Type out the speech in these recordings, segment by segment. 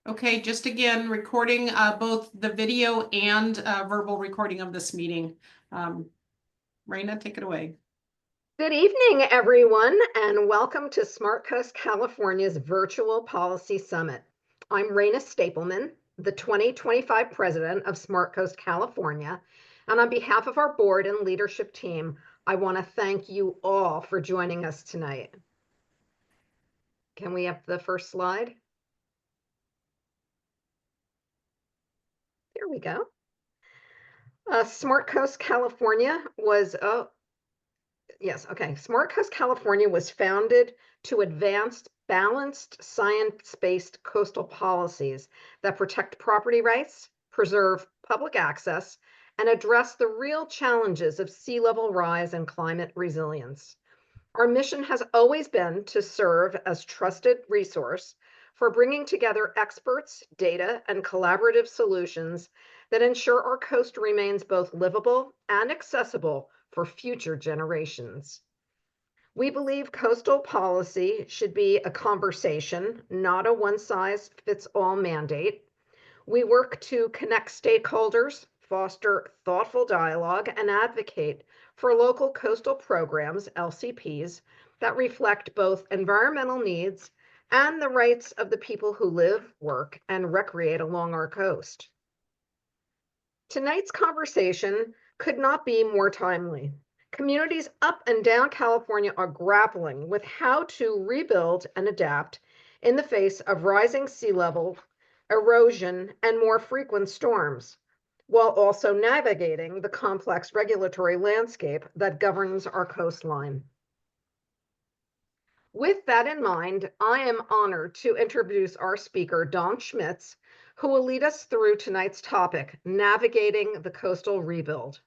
Okay, just again, recording both the video and verbal recording of this meeting. Raina, take it away. Good evening, everyone, and welcome to Smart Coast California's Virtual Policy Summit. I'm Raina Stapleman, the 2025 president of Smart Coast California, and on behalf of our board and leadership team, I want to thank you all for joining us tonight. Can we have the first slide? There we go. Smart Coast California was, Smart Coast California was founded to advance balanced, science-based coastal policies that protect property rights, preserve public access, and address the real challenges of sea level rise and climate resilience. Our mission has always been to serve as trusted resource for bringing together experts, data, and collaborative solutions that ensure our coast remains both livable and accessible for future generations. We believe coastal policy should be a conversation, not a one-size-fits-all mandate. We work to connect stakeholders, foster thoughtful dialogue, and advocate for local coastal programs, LCPs, that reflect both environmental needs and the rights of the people who live, work, and recreate along our coast. Tonight's conversation could not be more timely. Communities up and down California are grappling with how to rebuild and adapt in the face of rising sea level, erosion, and more frequent storms, while also navigating the complex regulatory landscape that governs our coastline. With that in mind, I am honored to introduce our speaker, Don Schmitz, who will lead us through tonight's topic, Navigating the Coastal Rebuild.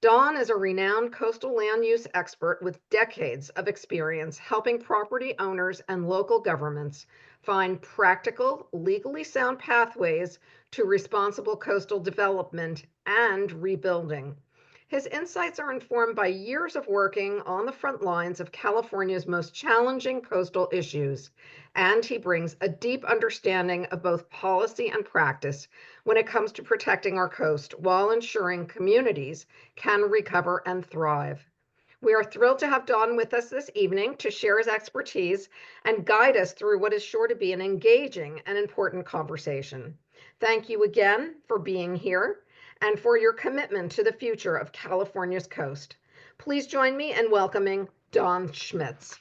Don is a renowned coastal land use expert with decades of experience helping property owners and local governments find practical, legally sound pathways to responsible coastal development and rebuilding. His insights are informed by years of working on the front lines of California's most challenging coastal issues, and he brings a deep understanding of both policy and practice when it comes to protecting our coast while ensuring communities can recover and thrive. We are thrilled to have Don with us this evening to share his expertise and guide us through what is sure to be an engaging and important conversation. Thank you again for being here and for your commitment to the future of California's coast. Please join me in welcoming Don Schmitz.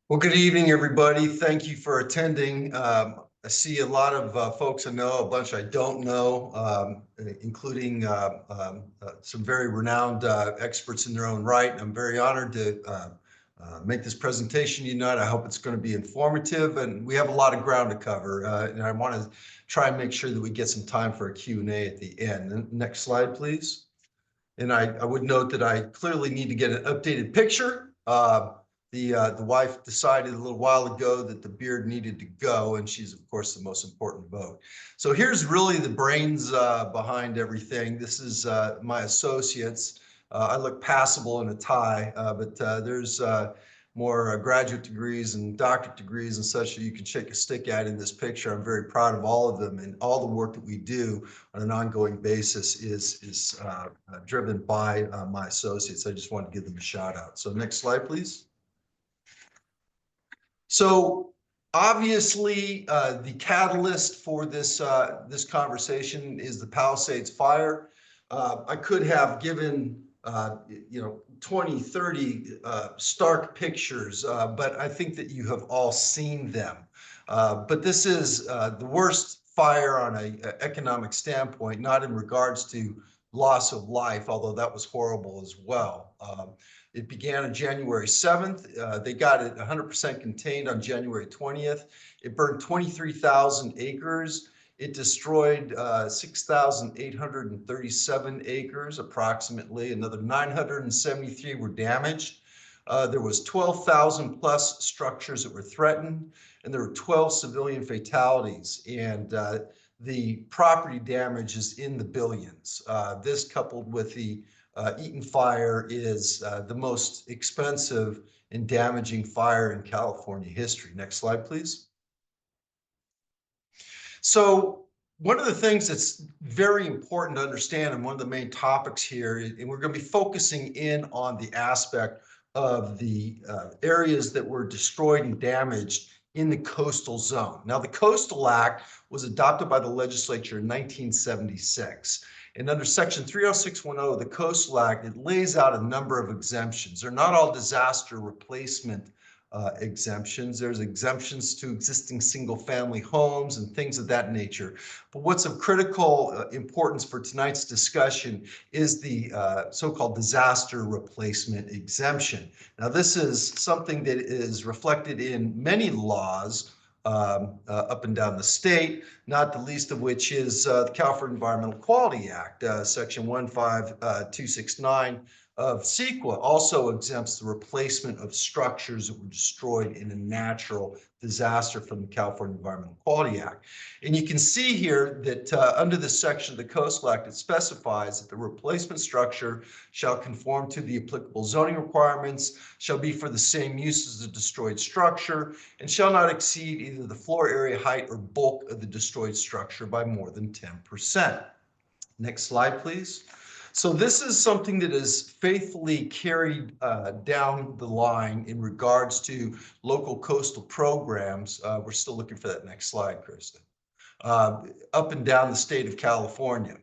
Well, good evening, everybody. Thank you for attending. I see a lot of folks I know, a bunch I don't know, including some very renowned experts in their own right. I'm very honored to make this presentation tonight. I hope it's going to be informative, and we have a lot of ground to cover. And I want to try and make sure that we get some time for a Q&A at the end. Next slide, please. And I would note that I clearly need to get an updated picture. The wife decided a little while ago that the beard needed to go, and she's, of course, the most important vote. So here's really the brains behind everything. This is my associates. I look passable in a tie, but there's more graduate degrees and doctorate degrees and such that you can shake a stick at in this picture. I'm very proud of all of them, and all the work that we do on an ongoing basis is driven by my associates. I just want to give them a shout out. So next slide, please. So obviously, the catalyst for this conversation is the Palisades fire. I could have given 20, 30 stark pictures, but I think that you have all seen them. But this is the worst fire on an economic standpoint, not in regards to loss of life, although that was horrible as well. It began on January 7th. They got it 100% contained on January 20th. It burned 23,000 acres. It destroyed 6,837 acres, approximately. Another 973 were damaged. There was 12,000 plus structures that were threatened, and there were 12 civilian fatalities. And the property damage is in the billions. This, coupled with the Eaton fire, is the most expensive and damaging fire in California history. Next slide, please. So one of the things that's very important to understand, and one of the main topics here, and we're going to be focusing in on the aspect of the areas that were destroyed and damaged in the coastal zone. Now, the Coastal Act was adopted by the legislature in 1976. And under Section 30610 of the Coastal Act, it lays out a number of exemptions. They're not all disaster replacement exemptions. There's exemptions to existing single-family homes and things of that nature. But what's of critical importance for tonight's discussion is the so-called disaster replacement exemption. Now, this is something that is reflected in many laws up and down the state, not the least of which is the California Environmental Quality Act, Section 15269 of CEQA also exempts the replacement of structures that were destroyed in a natural disaster from the California Environmental Quality Act. And you can see here that under this section of the Coastal Act, it specifies that the replacement structure shall conform to the applicable zoning requirements, shall be for the same use as the destroyed structure, and shall not exceed either the floor area, height, or bulk of the destroyed structure by more than 10%. Next slide, please. So this is something that is faithfully carried down the line in regards to local coastal programs. We're still looking for that next slide, Krista. Up and down the state of California.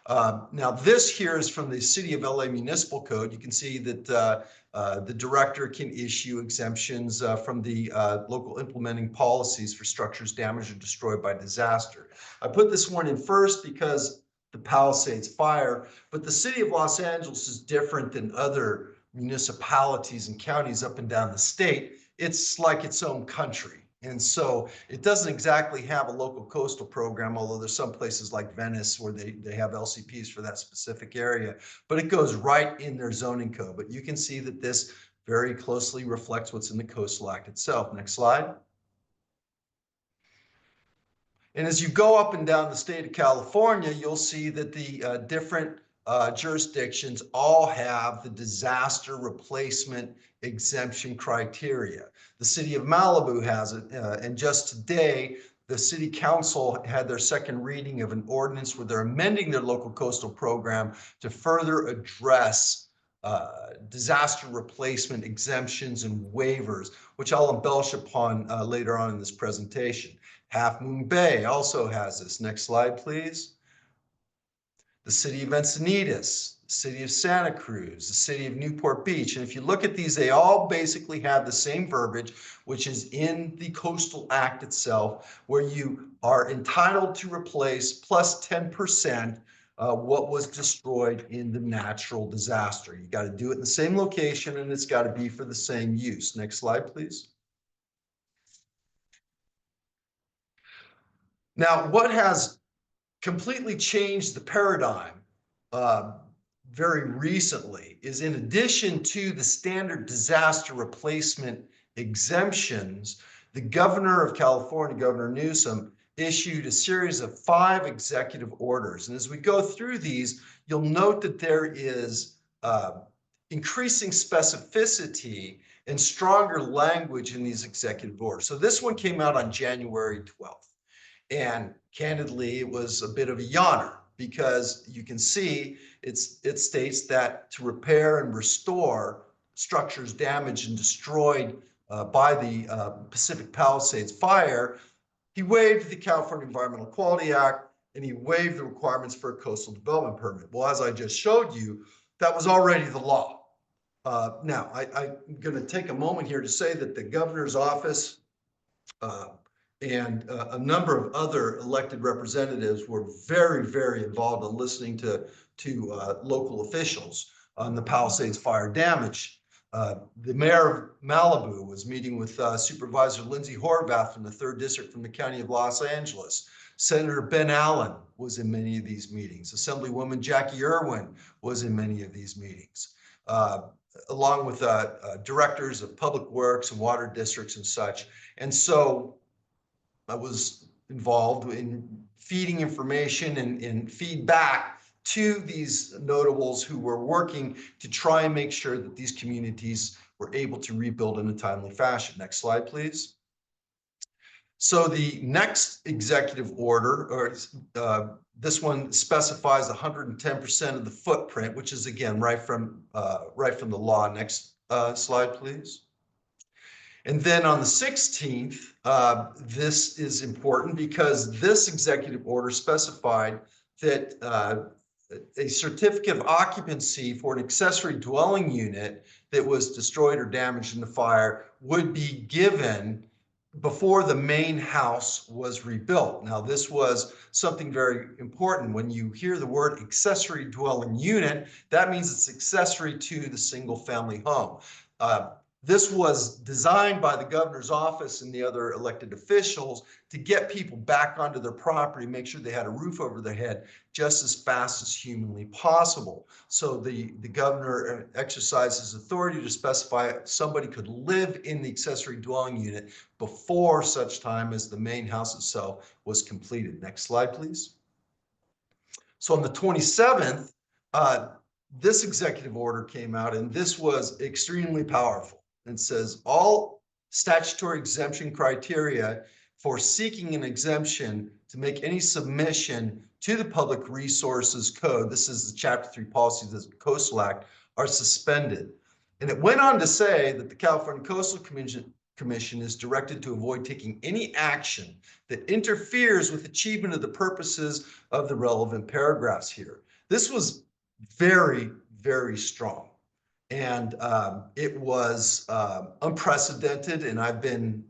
Now this here is from the City of LA Municipal Code. You can see that the director can issue exemptions from the local implementing policies for structures damaged or destroyed by disaster. I put this one in first because the Palisades fire, but the city of Los Angeles is different than other municipalities and counties up and down the state. It's like its own country. And so it doesn't exactly have a local coastal program, although there's some places like Venice where they have LCPs for that specific area, but it goes right in their zoning code. But you can see that this very closely reflects what's in the Coastal Act itself. Next slide. And as you go up and down the state of California, you'll see that the different jurisdictions all have the disaster replacement exemption criteria. The city of Malibu has it, and just today, the city council had their second reading of an ordinance where they're amending their local coastal program to further address disaster replacement exemptions and waivers, which I'll embellish upon later on in this presentation. Half Moon Bay also has this. Next slide, please. The city of Encinitas, the city of Santa Cruz, the city of Newport Beach. And if you look at these, they all basically have the same verbiage, which is in the Coastal Act itself, where you are entitled to replace plus 10% what was destroyed in the natural disaster. You got to do it in the same location, and it's got to be for the same use. Next slide, please. Now, what has completely changed the paradigm very recently is, in addition to the standard disaster replacement exemptions, the governor of California, Governor Newsom, issued a series of 5 executive orders. And as we go through these, you'll note that there is increasing specificity and stronger language in these executive orders. So this one came out on January 12th. And candidly, it was a bit of a yawner because you can see it states that to repair and restore structures damaged and destroyed by the Pacific Palisades fire, he waived the California Environmental Quality Act and he waived the requirements for a coastal development permit. Well, as I just showed you, that was already the law. Now, I'm going to take a moment here to say that the governor's office and a number of other elected representatives were very, very involved in listening to local officials on the Palisades fire damage. The mayor of Malibu was meeting with Supervisor Lindsay Horvath from the 3rd District from the County of Los Angeles. Senator Ben Allen was in many of these meetings. Assemblywoman Jackie Irwin was in many of these meetings, along with directors of public works and water districts and such. And so I was involved in feeding information and feedback to these notables who were working to try and make sure that these communities were able to rebuild in a timely fashion. Next slide, please. So the next executive order, or this one specifies 110% of the footprint, which is again right from the law. Next slide, please. And then on the 16th, this is important because this executive order specified that a certificate of occupancy for an accessory dwelling unit that was destroyed or damaged in the fire would be given before the main house was rebuilt. Now, this was something very important. When you hear the word accessory dwelling unit, that means it's accessory to the single family home. This was designed by the governor's office and the other elected officials to get people back onto their property, make sure they had a roof over their head just as fast as humanly possible. So the governor exercises authority to specify somebody could live in the accessory dwelling unit before such time as the main house itself was completed. Next slide, please. So on the 27th, this executive order came out, and this was extremely powerful. And says all statutory exemption criteria for seeking an exemption to make any submission to the Public Resources Code, this is the Chapter 3 policies of the Coastal Act, are suspended. And it went on to say that the California Coastal Commission is directed to avoid taking any action that interferes with achievement of the purposes of the relevant paragraphs here. This was very, very strong. And it was unprecedented, and I've been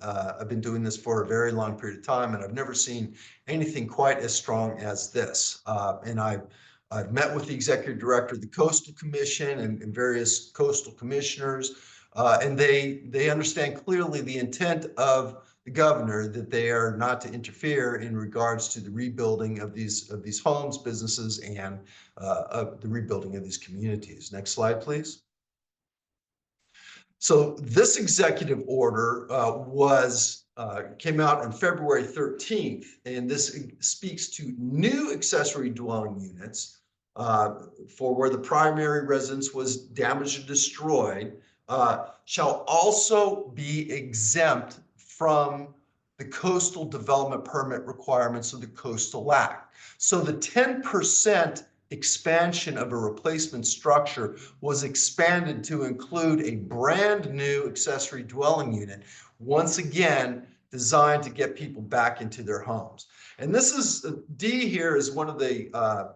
doing this for a very long period of time, and I've never seen anything quite as strong as this. And I've met with the executive director of the Coastal Commission and various coastal commissioners, and they understand clearly the intent of the governor that they are not to interfere in regards to the rebuilding of these homes, businesses, and of the rebuilding of these communities. Next slide, please. So this executive order came out on February 13th, and this speaks to new accessory dwelling units for where the primary residence was damaged or destroyed, shall also be exempt from the coastal development permit requirements of the Coastal Act. So the 10% expansion of a replacement structure was expanded to include a brand new accessory dwelling unit, once again designed to get people back into their homes. And this is D here is one of the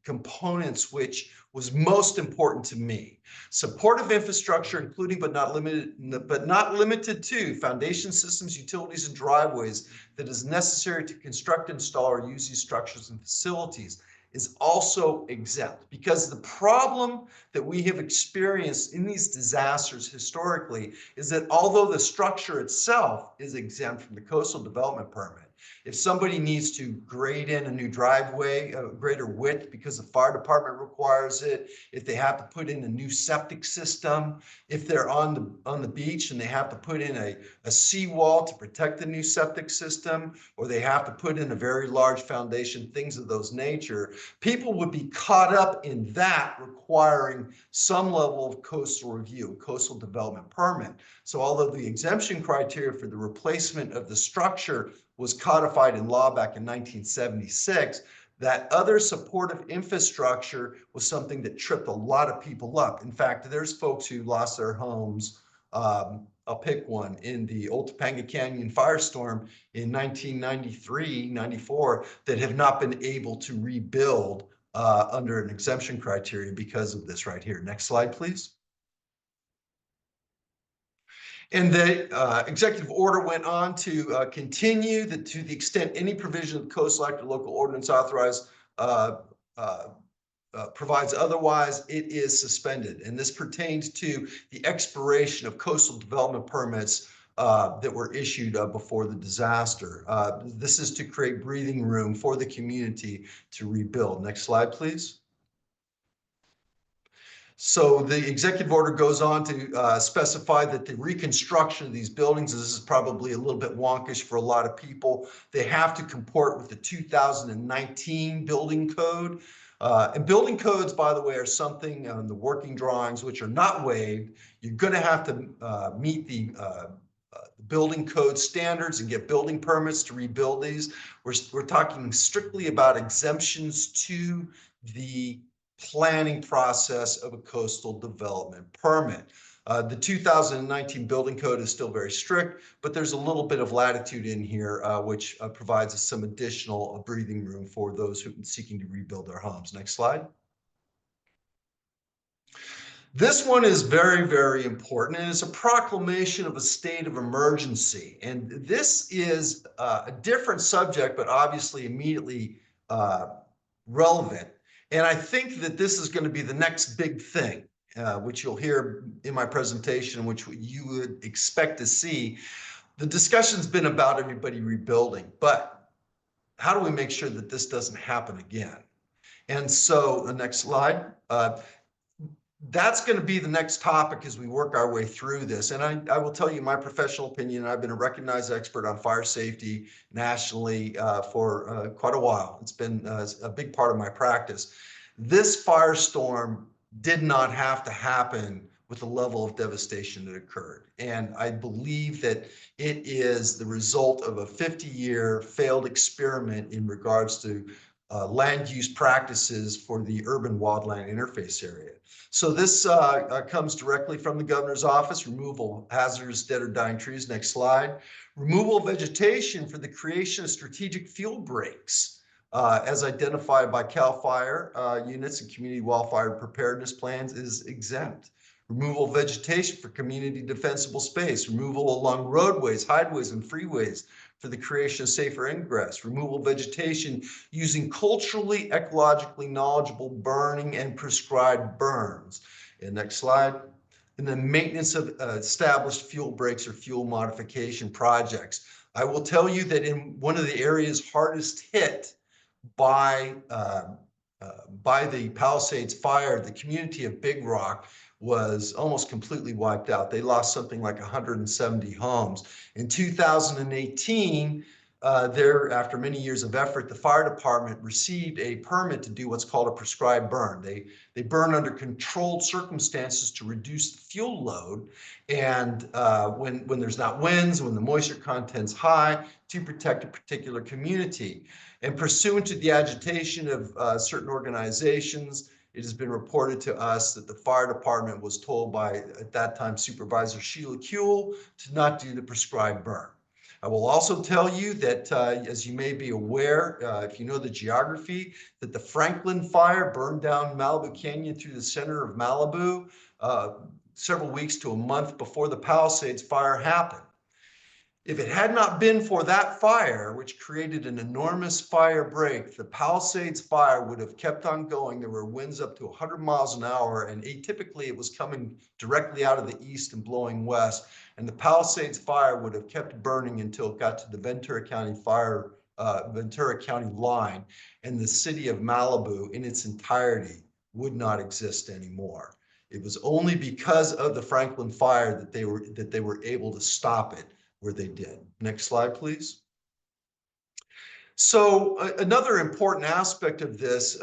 components which was most important to me. Supportive infrastructure, including but not limited to foundation systems, utilities, and driveways that is necessary to construct, install, or use these structures and facilities, is also exempt, because the problem that we have experienced in these disasters historically is that although the structure itself is exempt from the coastal development permit, if somebody needs to grade in a new driveway, a greater width because the fire department requires it, if they have to put in a new septic system, if they're on the beach and they have to put in a seawall to protect the new septic system, or they have to put in a very large foundation, things of those nature, people would be caught up in that requiring some level of coastal review, coastal development permit. So although the exemption criteria for the replacement of the structure was codified in law back in 1976, that other supportive infrastructure was something that tripped a lot of people up. In fact, there's folks who lost their homes. I'll pick one in the Old Topanga Canyon firestorm in 1993, 94, that have not been able to rebuild under an exemption criteria because of this right here. Next slide, please. And the executive order went on to continue that to the extent any provision of the Coastal Act or local ordinance authorized provides otherwise, it is suspended. And this pertains to the expiration of coastal development permits that were issued before the disaster. This is to create breathing room for the community to rebuild. Next slide, please. So the executive order goes on to specify that the reconstruction of these buildings, this is probably a little bit wonkish for a lot of people, they have to comport with the 2019 building code. And building codes, by the way, are something on the working drawings which are not waived. You're going to have to meet the building code standards and get building permits to rebuild these. We're talking strictly about exemptions to the planning process of a coastal development permit. The 2019 building code is still very strict, but there's a little bit of latitude in here, which provides us some additional breathing room for those who are seeking to rebuild their homes. Next slide. This one is very, very important, and it's a proclamation of a state of emergency. And this is a different subject, but obviously immediately relevant. And I think that this is going to be the next big thing, which you'll hear in my presentation, which you would expect to see. The discussion's been about everybody rebuilding, but how do we make sure that this doesn't happen again? And so the next slide. That's going to be the next topic as we work our way through this. And I will tell you my professional opinion. I've been a recognized expert on fire safety nationally for quite a while. It's been a big part of my practice. This firestorm did not have to happen with the level of devastation that occurred. And I believe that it is the result of a 50-year failed experiment in regards to land use practices for the urban wildland interface area. So this comes directly from the governor's office: removal of hazardous dead or dying trees. Next slide. Removal of vegetation for the creation of strategic fuel breaks as identified by CAL FIRE units and community wildfire preparedness plans is exempt. Removal of vegetation for community defensible space. Removal along roadways, highways, and freeways for the creation of safer ingress. Removal of vegetation using culturally, ecologically knowledgeable burning and prescribed burns. And next slide. And then maintenance of established fuel breaks or fuel modification projects. I will tell you that in one of the areas hardest hit by the Palisades fire, the community of Big Rock was almost completely wiped out. They lost something like 170 homes. In 2018, after many years of effort, the fire department received a permit to do what's called a prescribed burn. They burn under controlled circumstances to reduce the fuel load, and when there's not winds, when the moisture content's high, to protect a particular community. And pursuant to the agitation of certain organizations, it has been reported to us that the fire department was told by, at that time, Supervisor Sheila Kuehl to not do the prescribed burn. I will also tell you that, as you may be aware, if you know the geography, that the Franklin fire burned down Malibu Canyon through the center of Malibu several weeks to a month before the Palisades fire happened. If it had not been for that fire, which created an enormous fire break, the Palisades fire would have kept on going. There were winds up to 100 miles an hour, and atypically it was coming directly out of the east and blowing west. And the Palisades fire would have kept burning until it got to the Ventura County line, and the city of Malibu in its entirety would not exist anymore. It was only because of the Franklin fire that they were able to stop it where they did. Next slide, please. So another important aspect of this,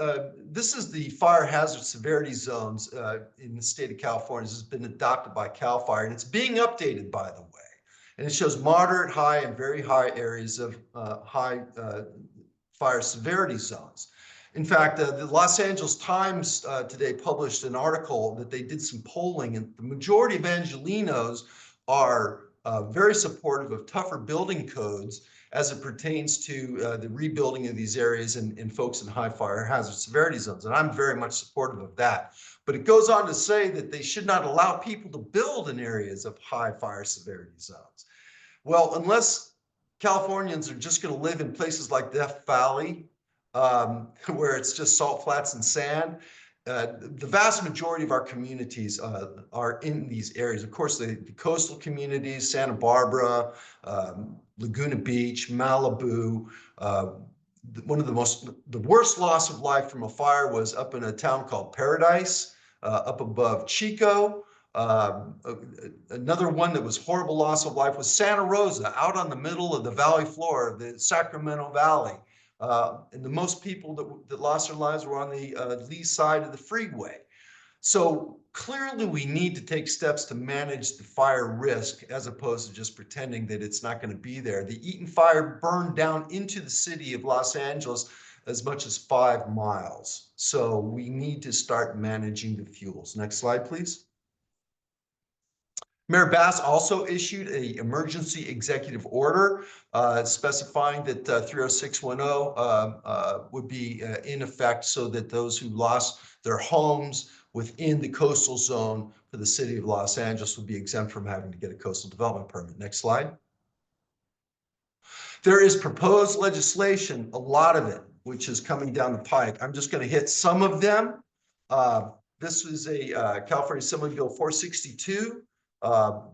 this is the fire hazard severity zones in the state of California. This has been adopted by CAL FIRE, and it's being updated, by the way. And it shows moderate, high, and very high areas of high fire severity zones. In fact, the Los Angeles Times today published an article that they did some polling, and the majority of Angelenos are very supportive of tougher building codes as it pertains to the rebuilding of these areas and folks in high fire hazard severity zones. And I'm very much supportive of that. But it goes on to say that they should not allow people to build in areas of high fire severity zones. Well, unless Californians are just going to live in places like Death Valley, where it's just salt flats and sand, the vast majority of our communities are in these areas. Of course, the coastal communities, Santa Barbara, Laguna Beach, Malibu. One of the worst loss of life from a fire was up in a town called Paradise, up above Chico. Another one that was horrible loss of life was Santa Rosa, out on the middle of the valley floor of the Sacramento Valley. And the most people that lost their lives were on the lee side of the freeway. So Clearly, we need to take steps to manage the fire risk as opposed to just pretending that it's not going to be there. The Eaton fire burned down into the city of Los Angeles as much as 5 miles. So we need to start managing the fuels. Next slide, please. Mayor Bass also issued an emergency executive order specifying that 30610 would be in effect so that those who lost their homes within the coastal zone for the city of Los Angeles would be exempt from having to get a coastal development permit. Next slide. There is proposed legislation, a lot of it, which is coming down the pike. I'm just going to hit some of them. This is a California Assembly Bill 462.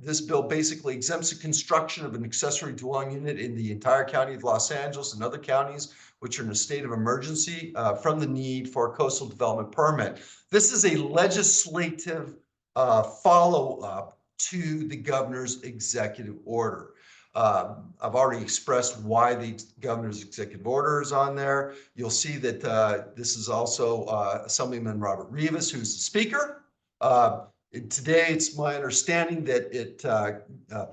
This bill basically exempts the construction of an accessory dwelling unit in the entire county of Los Angeles and other counties which are in a state of emergency from the need for a coastal development permit. This is a legislative follow-up to the governor's executive order. I've already expressed why the governor's executive order is on there. You'll see that this is also Assemblyman Robert Rivas, who's the speaker. Today, it's my understanding that it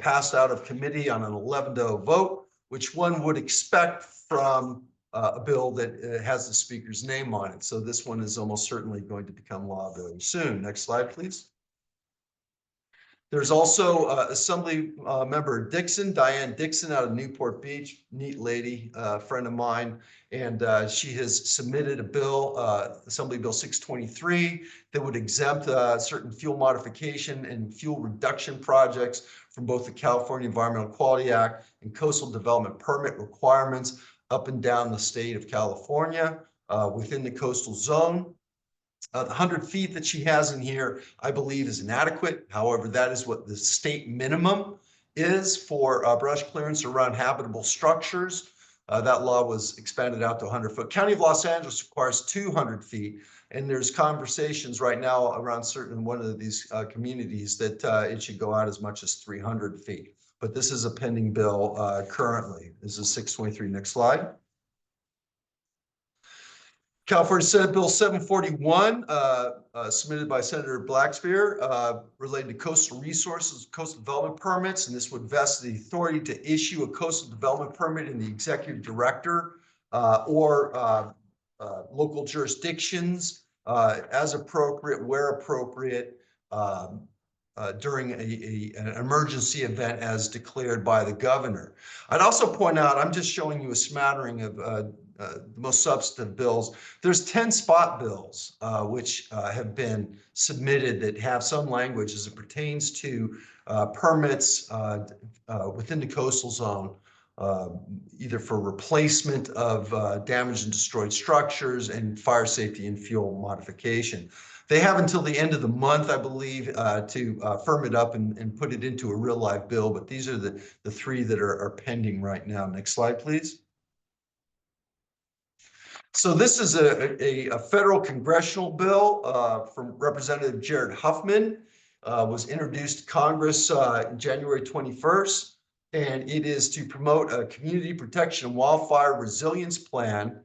passed out of committee on an 11-0 vote, which one would expect from a bill that has the speaker's name on it. So this one is almost certainly going to become law very soon. Next slide, please. There's also Assembly member Dixon, Diane Dixon out of Newport Beach, neat lady, friend of mine. And she has submitted a bill, Assembly Bill 623, that would exempt certain fuel modification and fuel reduction projects from both the California Environmental Quality Act and coastal development permit requirements up and down the state of California within the coastal zone. The 100 feet that she has in here, I believe, is inadequate. However, that is what the state minimum is for brush clearance around habitable structures. That law was expanded out to 100 foot. County of Los Angeles requires 200 feet. And there's conversations right now around certain one of these communities that it should go out as much as 300 feet. But this is a pending bill currently. This is 623. Next slide. California Senate Bill 741, submitted by Senator Blackspear, related to coastal resources, coastal development permits, and this would vest the authority to issue a coastal development permit in the executive director or local jurisdictions as appropriate, where appropriate, during an emergency event as declared by the governor. I'd also point out, I'm just showing you a smattering of the most substantive bills. There's 10 spot bills which have been submitted that have some language as it pertains to permits within the coastal zone, either for replacement of damaged and destroyed structures and fire safety and fuel modification. They have until the end of the month, I believe, to firm it up and put it into a real live bill. But these are the three that are pending right now. Next slide, please. So this is a federal congressional bill from Representative Jared Huffman, was introduced to Congress January 21st, and it is to promote a community protection and wildfire resilience plan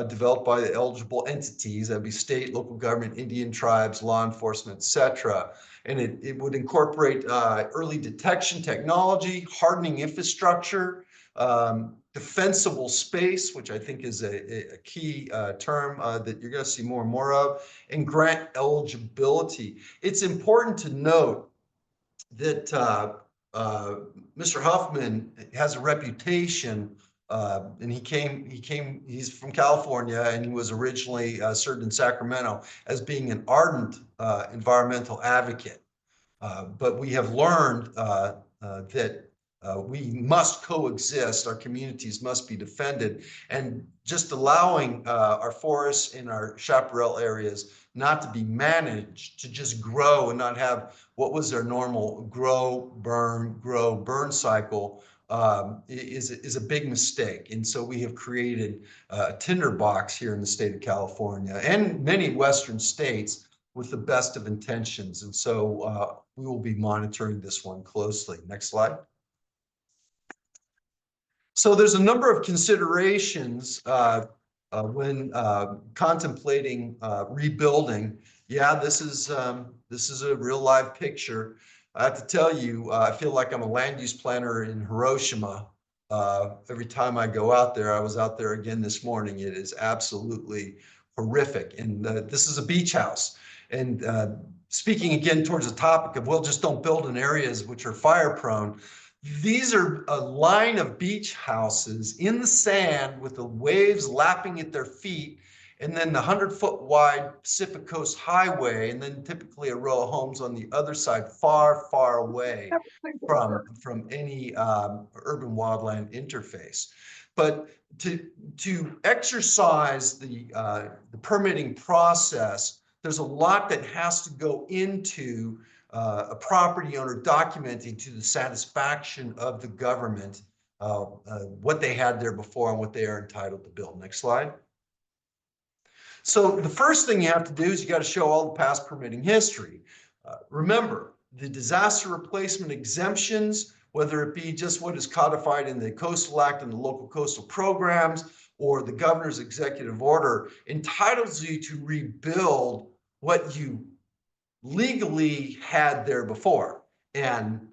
developed by the eligible entities, that'd be state, local government, Indian tribes, law enforcement, et cetera. And it would incorporate early detection technology, hardening infrastructure, defensible space, which I think is a key term that you're going to see more and more of, and grant eligibility. It's important to note that Mr. Huffman has a reputation, and he's from California, and he was originally served in Sacramento as being an ardent environmental advocate. But we have learned that we must coexist, our communities must be defended, and just allowing our forests in our chaparral areas not to be managed to just grow and not have what was their normal grow, burn cycle is a big mistake. And so we have created a tinderbox here in the state of California and many Western states with the best of intentions. And so we will be monitoring this one closely. Next slide. So there's a number of considerations when contemplating rebuilding Yeah, this is a real live picture. I have to tell you, I feel like I'm a land use planner in Hiroshima. Every time I go out there, I was out there again this morning. It is absolutely horrific. And this is a beach house. And speaking again towards the topic of, well, just don't build in areas which are fire prone. These are a line of beach houses in the sand with the waves lapping at their feet, and then the 100-foot wide Pacific Coast Highway, and then typically a row of homes on the other side, far, far away from any urban wildland interface. But to exercise the permitting process, there's a lot that has to go into a property owner documenting to the satisfaction of the government what they had there before and what they are entitled to build. Next slide. So the first thing you have to do is you got to show all the past permitting history. Remember, the disaster replacement exemptions, whether it be just what is codified in the Coastal Act and the local coastal programs, or the governor's executive order, entitles you to rebuild what you legally had there before. And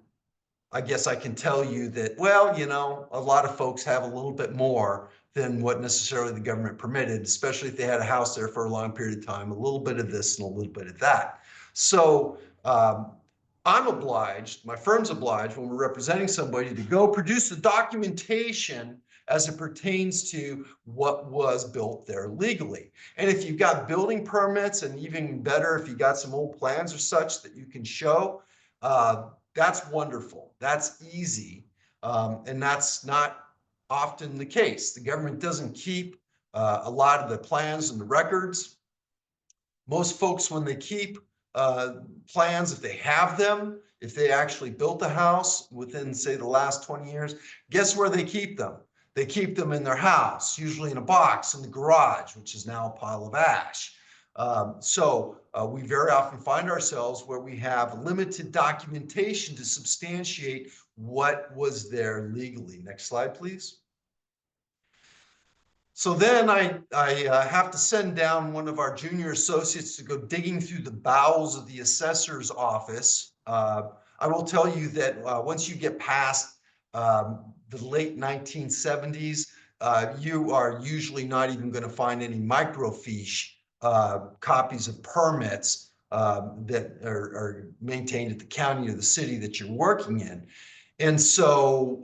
I guess I can tell you that, well, you know, a lot of folks have a little bit more than what necessarily the government permitted, especially if they had a house there for a long period of time, a little bit of this and a little bit of that. So I'm obliged, my firm's obliged, when we're representing somebody, to go produce the documentation as it pertains to what was built there legally. And if you've got building permits, and even better, if you got some old plans or such that you can show, that's wonderful. That's easy. And that's not often the case. The government doesn't keep a lot of the plans and the records. Most folks, when they keep plans, if they have them, if they actually built a house within, say, the last 20 years, guess where they keep them? They keep them in their house, usually in a box in the garage, which is now a pile of ash. So we very often find ourselves where we have limited documentation to substantiate what was there legally. Next slide, please. So then I have to send down one of our junior associates to go digging through the bowels of the assessor's office. I will tell you that once you get past the late 1970s, you are usually not even going to find any microfiche copies of permits that are maintained at the county or the city that you're working in. And so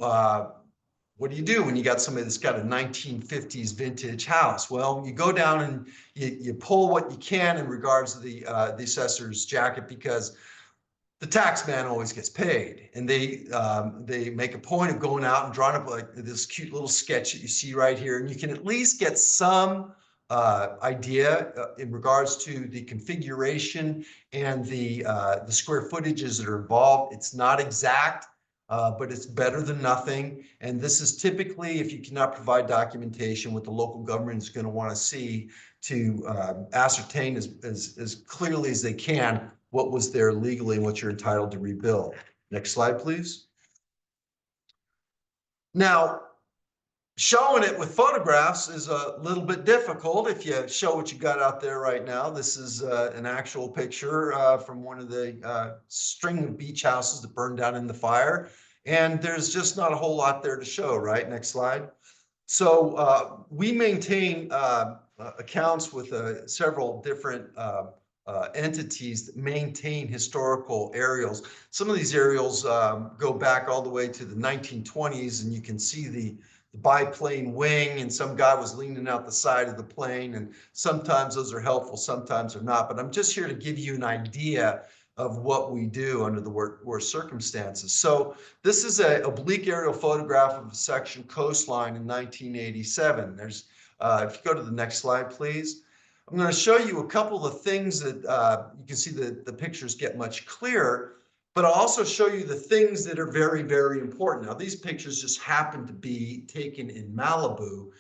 what do you do when you got somebody that's got a 1950s vintage house? Well, you go down and you pull what you can in regards to the assessor's jacket, because the tax man always gets paid, and they make a point of going out and drawing up like this cute little sketch that you see right here, and you can at least get some idea in regards to the configuration and the square footages that are involved. It's not exact, but it's better than nothing. And this is typically, if you cannot provide documentation, what the local government is going to want to see to ascertain as clearly as they can what was there legally and what you're entitled to rebuild. Next slide, please. Now, showing it with photographs is a little bit difficult if you show what you got out there right now. This is an actual picture from one of the string of beach houses that burned down in the fire. And there's just not a whole lot there to show, right? Next slide. So we maintain accounts with several different entities that maintain historical aerials. Some of these aerials go back all the way to the 1920s, and you can see the biplane wing, and some guy was leaning out the side of the plane, and sometimes those are helpful, sometimes they're not. But I'm just here to give you an idea of what we do under the worst circumstances. So this is an oblique aerial photograph of a section coastline in 1987. There's, if you go to the next slide, please. I'm going to show you a couple of things that you can see the pictures get much clearer, but I'll also show you the things that are very, very important. Now, these pictures just happen to be taken in Malibu,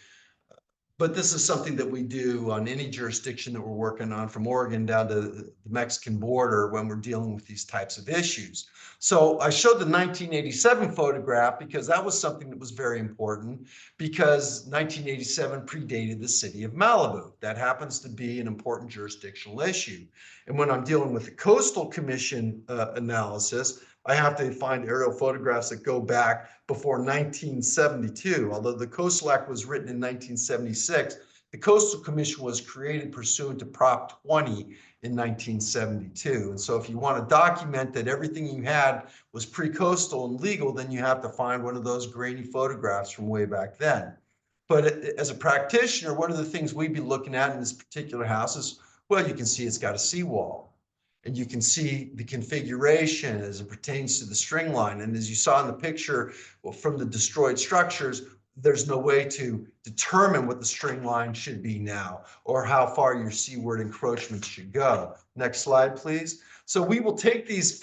But this is something that we do on any jurisdiction that we're working on, from Oregon down to the Mexican border, when we're dealing with these types of issues. So I showed the 1987 photograph because that was something that was very important, because 1987 predated the city of Malibu. That happens to be an important jurisdictional issue. And when I'm dealing with the Coastal Commission analysis, I have to find aerial photographs that go back before 1972. Although the Coastal Act was written in 1976, the Coastal Commission was created pursuant to Prop 20 in 1972. And so if you want to document that everything you had was pre-coastal and legal, then you have to find one of those grainy photographs from way back then. But as a practitioner, one of the things we'd be looking at in this particular house is, well, you can see it's got a seawall. And you can see the configuration as it pertains to the string line. And as you saw in the picture, well, from the destroyed structures, there's no way to determine what the string line should be now, or how far your seaward encroachment should go. Next slide, please. So we will take these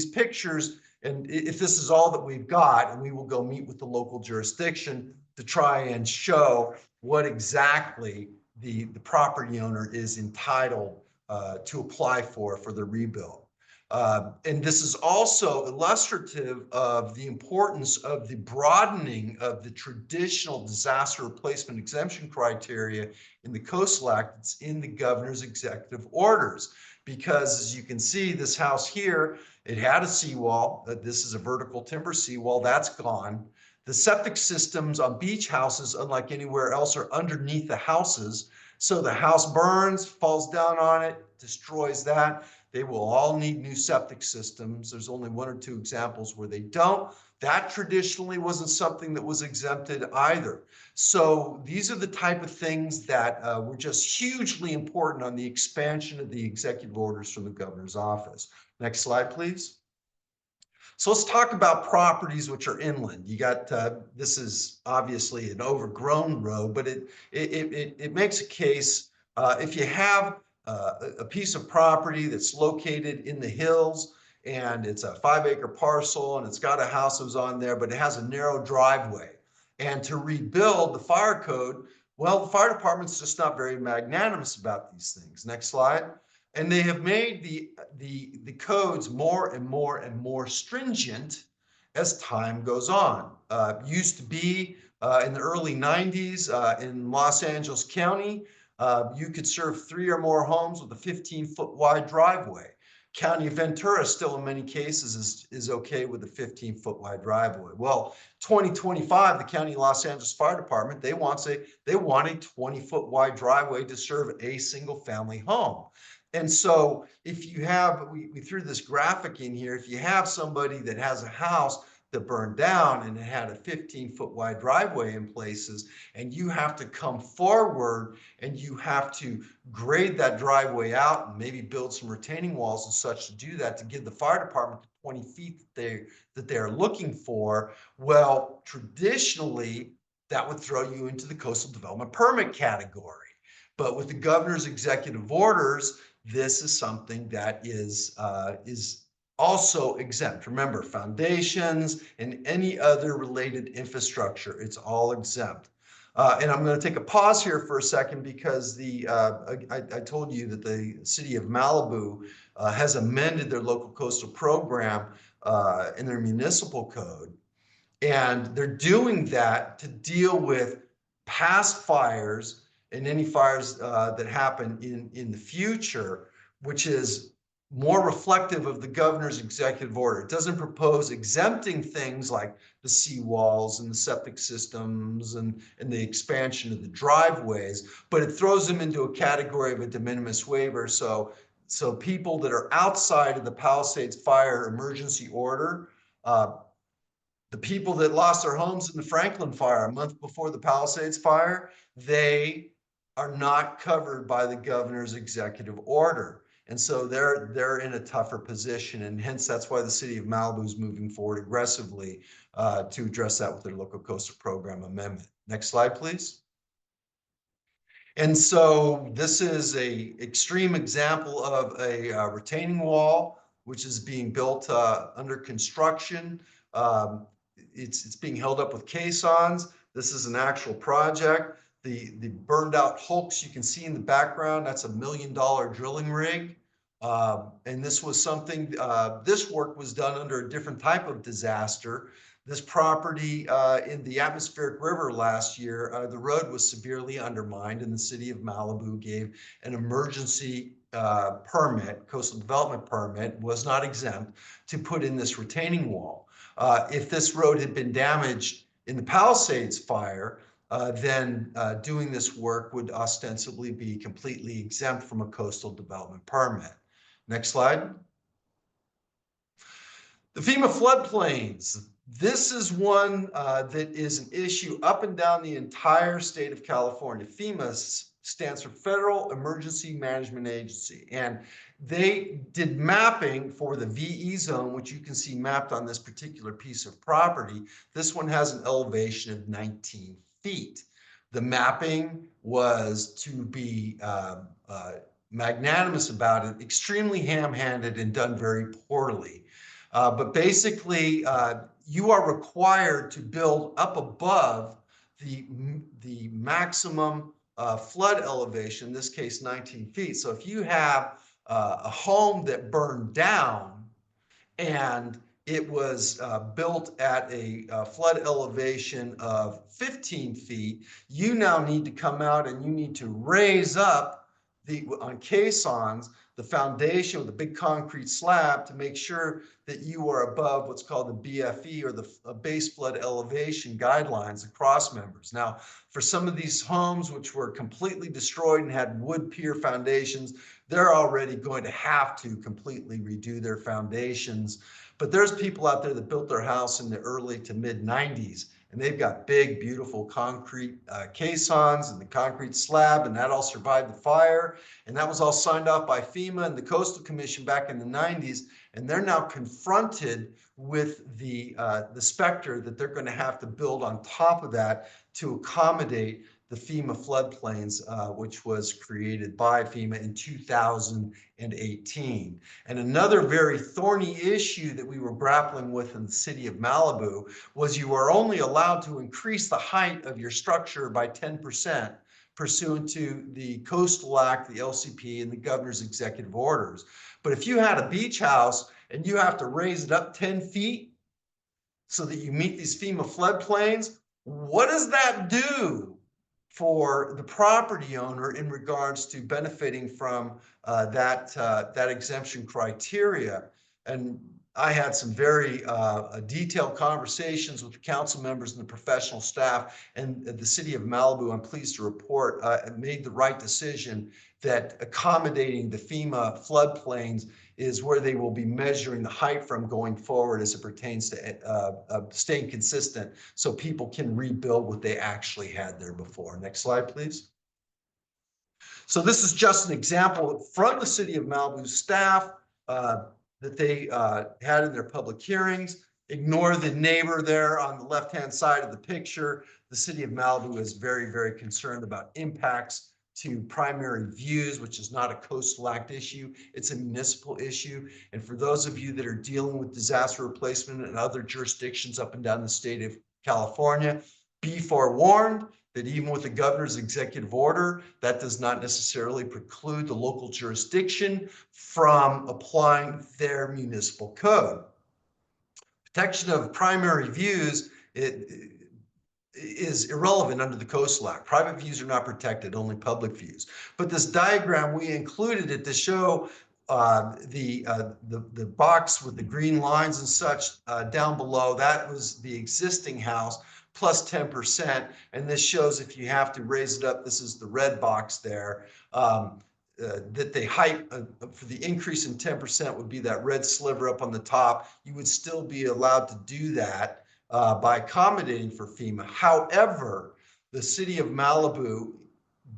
pictures, and if this is all that we've got, and we will go meet with the local jurisdiction to try and show what exactly the property owner is entitled to apply for the rebuild. And this is also illustrative of the importance of the broadening of the traditional disaster replacement exemption criteria in the Coastal Act. It's in the governor's executive orders, because as you can see, this house here, it had a seawall. This is a vertical timber seawall. That's gone. The septic systems on beach houses, unlike anywhere else, are underneath the houses. So the house burns, falls down on it, destroys that. They will all need new septic systems. There's only one or two examples where they don't. That traditionally wasn't something that was exempted either. So these are the type of things that were just hugely important on the expansion of the executive orders from the governor's office. Next slide, please. So let's talk about properties which are inland. You got, this is obviously an overgrown road, but it makes a case, if you have a piece of property that's located in the hills, and it's a 5-acre parcel, and it's got a house that was on there, but it has a narrow driveway. And to rebuild the fire code, well, the fire department's just not very magnanimous about these things. Next slide. And they have made the codes more and more and more stringent as time goes on. Used to be in the early 90s in Los Angeles County, you could serve 3 or more homes with a 15-foot wide driveway. County of Ventura still in many cases is okay with a 15-foot wide driveway. Well, 2025, the County of Los Angeles Fire Department, they want a 20-foot wide driveway to serve a single family home. And so if you have, we threw this graphic in here, if you have somebody that has a house that burned down and it had a 15-foot wide driveway in places, and you have to come forward and you have to grade that driveway out and maybe build some retaining walls and such to do that, to give the fire department the 20 feet that they're looking for, well, traditionally, that would throw you into the coastal development permit category. But with the governor's executive orders, this is something that is also exempt. Remember, foundations and any other related infrastructure, it's all exempt. And I'm going to take a pause here for a second, because I told you that the city of Malibu has amended their local coastal program in their municipal code. And they're doing that to deal with past fires and any fires that happen in the future, which is more reflective of the governor's executive order. It doesn't propose exempting things like the seawalls and the septic systems and the expansion of the driveways, but it throws them into a category of a de minimis waiver. So people that are outside of the Palisades Fire emergency order, the people that lost their homes in the Franklin fire a month before the Palisades fire, they are not covered by the governor's executive order. And so they're in a tougher position. And hence, that's why the city of Malibu is moving forward aggressively to address that with their local coastal program amendment. Next slide, please. And so this is an extreme example of a retaining wall, which is being built under construction. It's being held up with caissons. This is an actual project. The burned out hulks you can see in the background, that's a $1 million drilling rig. And this was something, this work was done under a different type of disaster. This property in the Atmospheric River last year, the road was severely undermined, and the city of Malibu gave an emergency permit, coastal development permit, was not exempt, to put in this retaining wall. If this road had been damaged in the Palisades fire, then doing this work would ostensibly be completely exempt from a coastal development permit. Next slide. The FEMA floodplains. This is one that is an issue up and down the entire state of California. FEMA stands for Federal Emergency Management Agency, and they did mapping for the VE zone, which you can see mapped on this particular piece of property. This one has an elevation of 19 feet. The mapping was to be magnanimous about it, extremely ham-handed and done very poorly. But basically, you are required to build up above the maximum flood elevation, in this case 19 feet. So if you have a home that burned down and it was built at a flood elevation of 15 feet, you now need to come out and you need to raise up on caissons the foundation with a big concrete slab to make sure that you are above what's called the BFE, or the base flood elevation guidelines, the cross members. Now, for some of these homes which were completely destroyed and had wood pier foundations, they're already going to have to completely redo their foundations. But there's people out there that built their house in the early to mid 90s, and they've got big, beautiful concrete caissons and the concrete slab, and that all survived the fire. And that was all signed off by FEMA and the Coastal Commission back in the 90s. And they're now confronted with the specter that they're going to have to build on top of that to accommodate the FEMA floodplains, which was created by FEMA in 2018. And another very thorny issue that we were grappling with in the city of Malibu was you are only allowed to increase the height of your structure by 10% pursuant to the Coastal Act, the LCP, and the governor's executive orders. But if you had a beach house and you have to raise it up 10 feet so that you meet these FEMA floodplains, what does that do for the property owner in regards to benefiting from that exemption criteria? And I had some very detailed conversations with the council members and the professional staff, and the city of Malibu, I'm pleased to report, made the right decision that accommodating the FEMA floodplains is where they will be measuring the height from going forward as it pertains to staying consistent so people can rebuild what they actually had there before. Next slide, please. So this is just an example from the city of Malibu staff that they had in their public hearings. Ignore the neighbor there on the left-hand side of the picture. The city of Malibu is very, very concerned about impacts to primary views, which is not a Coastal Act issue. It's a municipal issue. And for those of you that are dealing with disaster replacement and other jurisdictions up and down the state of California, be forewarned that even with the governor's executive order, that does not necessarily preclude the local jurisdiction from applying their municipal code. Protection of primary views is irrelevant under the Coastal Act. Private views are not protected, only public views. But this diagram, we included it to show the box with the green lines and such down below. That was the existing house plus 10%. And this shows if you have to raise it up, this is the red box there, that the height for the increase in 10% would be that red sliver up on the top. You would still be allowed to do that by accommodating for FEMA. However, the city of Malibu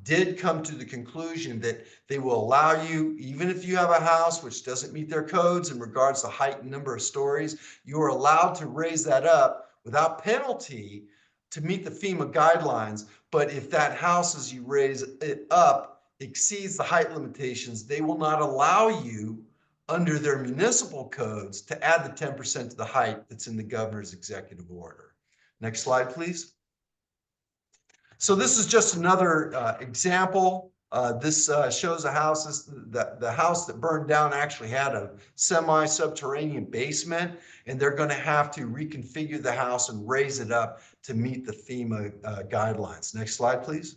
did come to the conclusion that they will allow you, even if you have a house which doesn't meet their codes in regards to height and number of stories, you are allowed to raise that up without penalty to meet the FEMA guidelines. But if that house, as you raise it up, exceeds the height limitations, they will not allow you under their municipal codes to add the 10% to the height that's in the governor's executive order. Next slide, please. So this is just another example. This shows a house. The house that burned down actually had a semi-subterranean basement, and they're going to have to reconfigure the house and raise it up to meet the FEMA guidelines. Next slide, please.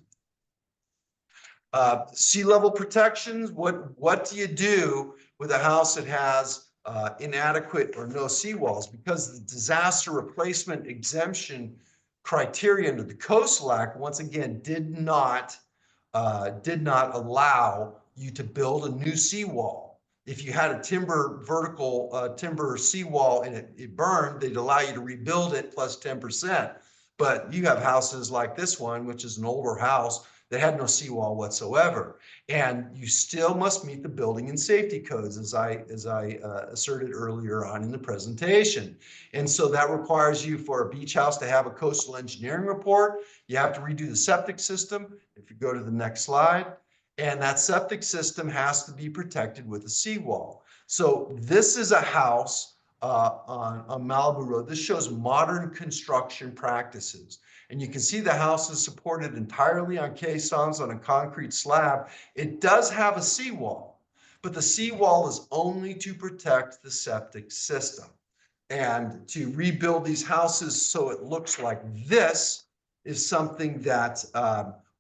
Sea level protections. What do you do with a house that has inadequate or no seawalls? Because the disaster replacement exemption criteria under the Coastal Act, once again, did not allow you to build a new seawall. If you had a timber seawall and it burned, they'd allow you to rebuild it plus 10%. But you have houses like this one, which is an older house that had no seawall whatsoever. And you still must meet the building and safety codes, as I asserted earlier on in the presentation. And so that requires you, for a beach house, to have a coastal engineering report. You have to redo the septic system, if you go to the next slide. And that septic system has to be protected with a seawall. So this is a house on Malibu Road. This shows modern construction practices. And you can see the house is supported entirely on caissons on a concrete slab. It does have a seawall, but the seawall is only to protect the septic system. And to rebuild these houses so it looks like this is something that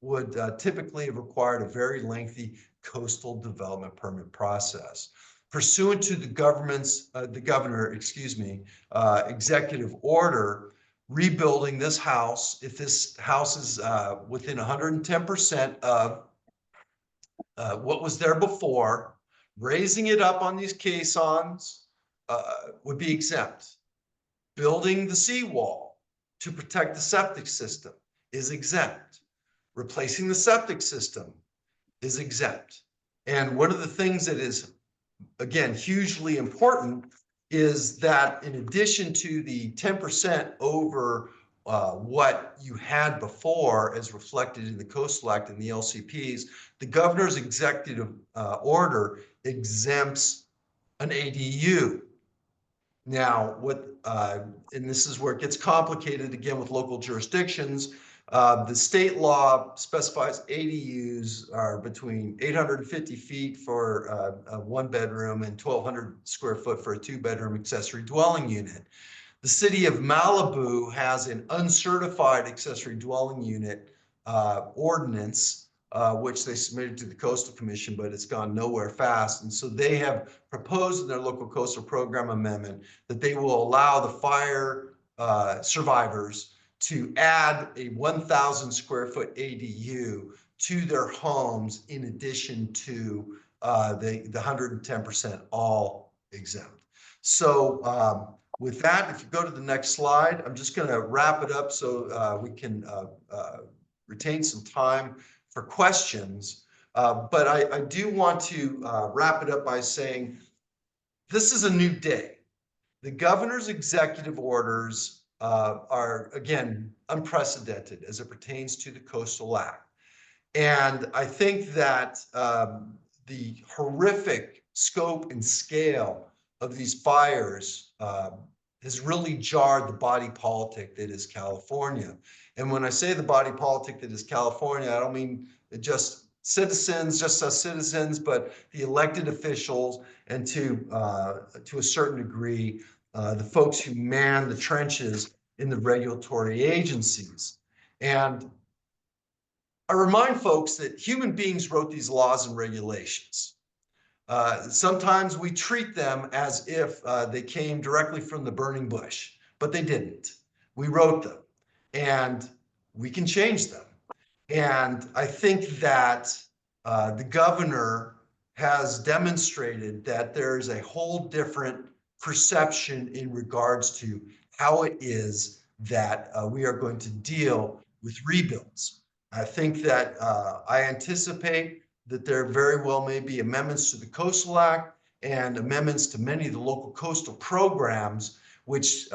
would typically have required a very lengthy coastal development permit process. Pursuant to the governor, executive order, rebuilding this house, if this house is within 110% of what was there before, raising it up on these caissons would be exempt. Building the seawall to protect the septic system is exempt. Replacing the septic system is exempt. And one of the things that is, again, hugely important is that in addition to the 10% over what you had before as reflected in the Coastal Act and the LCPs, the governor's executive order exempts an ADU. Now, and this is where it gets complicated again with local jurisdictions. The state law specifies ADUs are between 850 feet for a 1-bedroom and 1,200 square foot for a 2-bedroom accessory dwelling unit. The city of Malibu has an uncertified accessory dwelling unit ordinance, which they submitted to the Coastal Commission, but it's gone nowhere fast. And so they have proposed in their local coastal program amendment that they will allow the fire survivors to add a 1,000 square foot ADU to their homes in addition to the 110% all exempt. So with that, if you go to the next slide, I'm just going to wrap it up so we can retain some time for questions. But I do want to wrap it up by saying this is a new day. The governor's executive orders are, again, unprecedented as it pertains to the Coastal Act. And I think that the horrific scope and scale of these fires has really jarred the body politic that is California. And when I say the body politic that is California, I don't mean just citizens, just us citizens, but the elected officials and to a certain degree, the folks who man the trenches in the regulatory agencies. And I remind folks that human beings wrote these laws and regulations. Sometimes we treat them as if they came directly from the burning bush, but they didn't. We wrote them and we can change them. And I think that the governor has demonstrated that there's a whole different perception in regards to how it is that we are going to deal with rebuilds. I think that I anticipate that there very well may be amendments to the Coastal Act and amendments to many of the local coastal programs which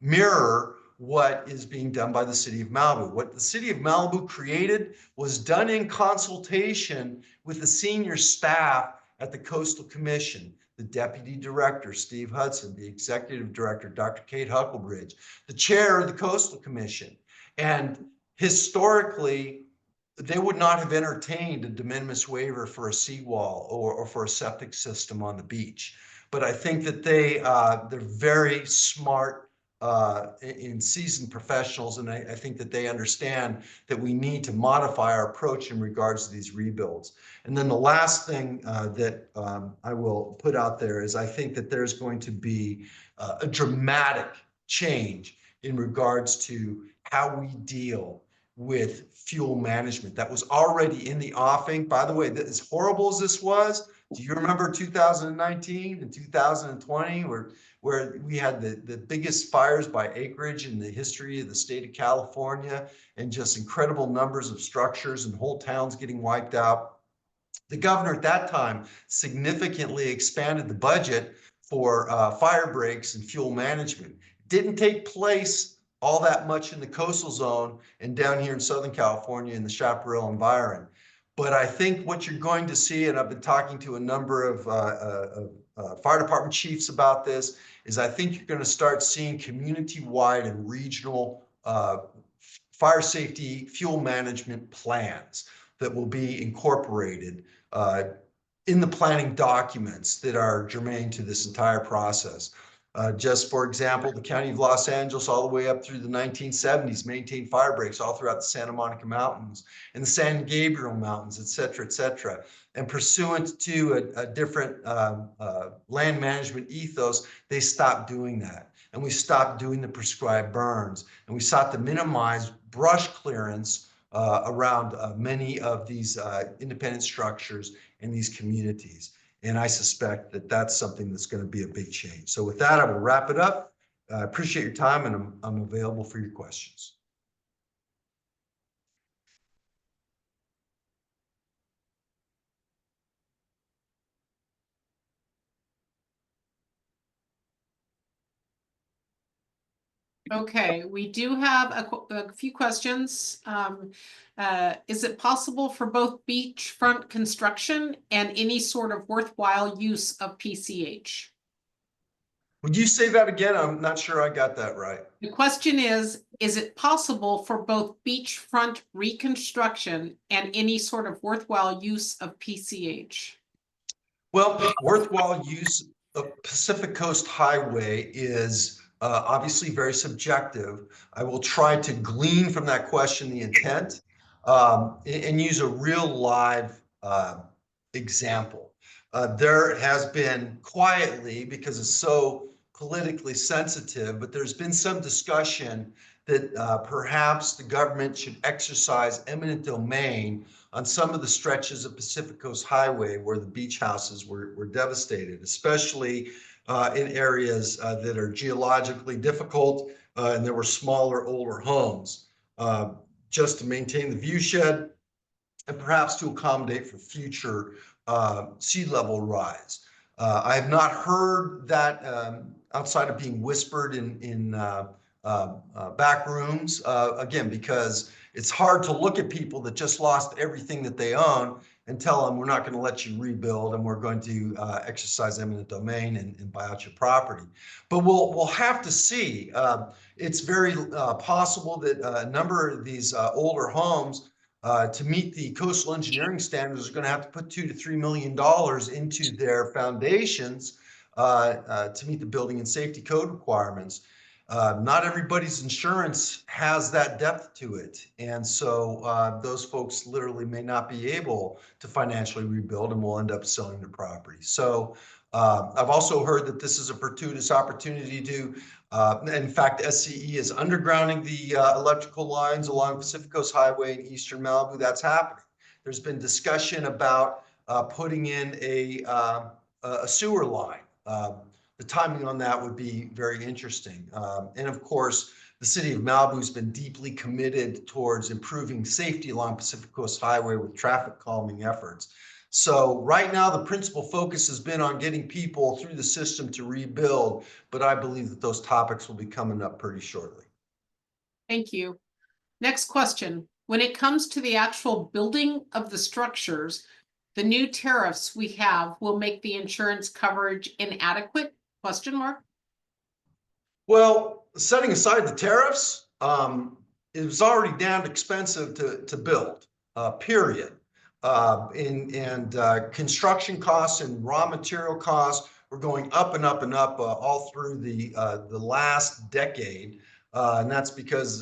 mirror what is being done by the city of Malibu. What the city of Malibu created was done in consultation with the senior staff at the Coastal Commission, the deputy director, Steve Hudson, the executive director, Dr. Kate Hucklebridge, the chair of the Coastal Commission. And historically, they would not have entertained a de minimis waiver for a seawall or for a septic system on the beach. But I think that they're very smart and seasoned professionals, and I think that they understand that we need to modify our approach in regards to these rebuilds. And then the last thing that I will put out there is I think that there's going to be a dramatic change in regards to how we deal with fuel management. That was already in the offing. By the way, as horrible as this was, do you remember 2019 and 2020 where we had the biggest fires by acreage in the history of the state of California, and just incredible numbers of structures and whole towns getting wiped out? The governor at that time significantly expanded the budget for fire breaks and fuel management. Didn't take place all that much in the coastal zone and down here in Southern California in the Chaparral environment. But I think what you're going to see, and I've been talking to a number of fire department chiefs about this, is I think you're going to start seeing community-wide and regional fire safety fuel management plans that will be incorporated in the planning documents that are germane to this entire process. Just for example, the County of Los Angeles all the way up through the 1970s maintained fire breaks all throughout the Santa Monica Mountains and the San Gabriel Mountains, et cetera, et cetera. And pursuant to a different land management ethos, they stopped doing that. And we stopped doing the prescribed burns. And we sought to minimize brush clearance around many of these independent structures in these communities. And I suspect that that's something that's going to be a big change. So with that, I will wrap it up. I appreciate your time, and I'm available for your questions. Okay, we do have a few questions. Is it possible for both beachfront construction and any sort of worthwhile use of PCH? Would you say that again? I'm not sure I got that right. The question is it possible for both beachfront reconstruction and any sort of worthwhile use of PCH? Well, worthwhile use of Pacific Coast Highway is obviously very subjective. I will try to glean from that question the intent and use a real live example. There has been quietly, because it's so politically sensitive, but there's been some discussion that perhaps the government should exercise eminent domain on some of the stretches of Pacific Coast Highway where the beach houses were devastated, especially in areas that are geologically difficult and there were smaller, older homes, just to maintain the view shed and perhaps to accommodate for future sea level rise. I have not heard that outside of being whispered in back rooms, again, because it's hard to look at people that just lost everything that they own and tell them we're not going to let you rebuild and we're going to exercise eminent domain and buy out your property. But we'll have to see. It's very possible that a number of these older homes, to meet the coastal engineering standards, are going to have to put $2 to $3 million into their foundations to meet the building and safety code requirements. Not everybody's insurance has that depth to it. And so those folks literally may not be able to financially rebuild and will end up selling their property. So I've also heard that this is a fortuitous opportunity to, in fact, SCE is undergrounding the electrical lines along Pacific Coast Highway in eastern Malibu. That's happening. There's been discussion about putting in a sewer line. The timing on that would be very interesting. And of course, the city of Malibu has been deeply committed towards improving safety along Pacific Coast Highway with traffic calming efforts. So right now, the principal focus has been on getting people through the system to rebuild, but I believe that those topics will be coming up pretty shortly. Thank you. Next question. When it comes to the actual building of the structures, the new tariffs we have will make the insurance coverage inadequate? Question mark. Well, setting aside the tariffs, it was already damned expensive to build, period. Construction costs and raw material costs were going up and up and up all through the last decade. And that's because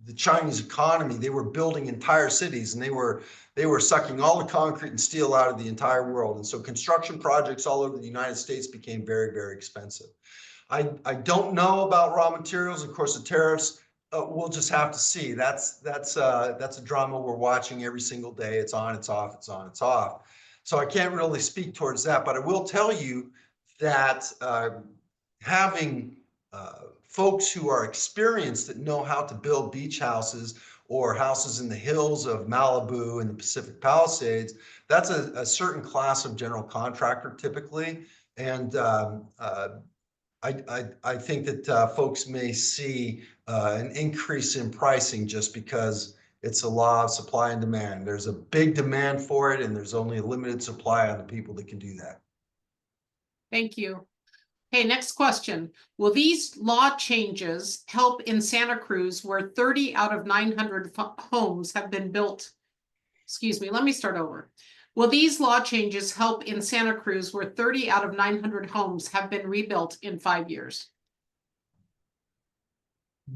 the Chinese economy, they were building entire cities, and they were sucking all the concrete and steel out of the entire world. And so construction projects all over the United States became very, very expensive. I don't know about raw materials. Of course, the tariffs, we'll just have to see. That's a drama we're watching every single day. It's on, it's off, it's on, it's off. So I can't really speak towards that, but I will tell you that having folks who are experienced that know how to build beach houses or houses in the hills of Malibu and the Pacific Palisades, that's a certain class of general contractor typically. And I think that folks may see an increase in pricing just because it's a law of supply and demand. There's a big demand for it, and there's only a limited supply on the people that can do that. Thank you. Okay, next question. Will these law changes help in Santa Cruz where 30 out of 900 homes have been built? Excuse me, let me start over. Will these law changes help in Santa Cruz where 30 out of 900 homes have been rebuilt in 5 years?